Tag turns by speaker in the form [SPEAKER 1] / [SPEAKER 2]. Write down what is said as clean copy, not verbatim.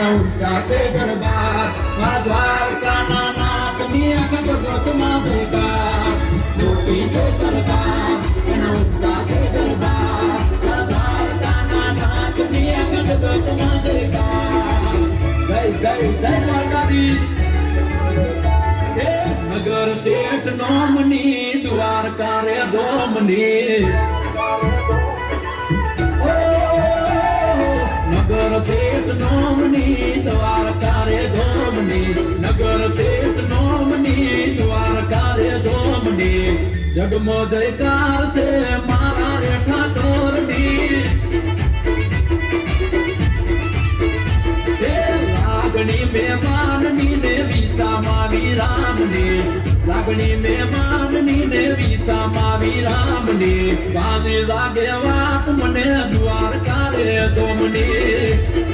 [SPEAKER 1] એના ઊંચા છે દરબાર મારા દ્વારકાના નાથની અખંડ જગતમાં જયકાર મોટી છે સરકાર એના ઊંચા છે દરબાર મારા દ્વારકાના નાથની અખંડ જગતમાં જયકાર જય જય જય દ્વારકાધીશ નગર શેઠ નોમની દ્વારકા રે ધોમની નગર શેઠ નોમની દ્વારકા રે ધોમની નગર શેઠ નોમની દ્વારકા રે ધોમની જગમો જયકાર છે મારા રે ઠાકોરની લાગણી મહેમાનની ને વિસામાં વિરામની લાગણી મહેમાનની ને વિસામાં વિરામની બાંધી લાગે વાત મને દ્વારકા રે ધોમની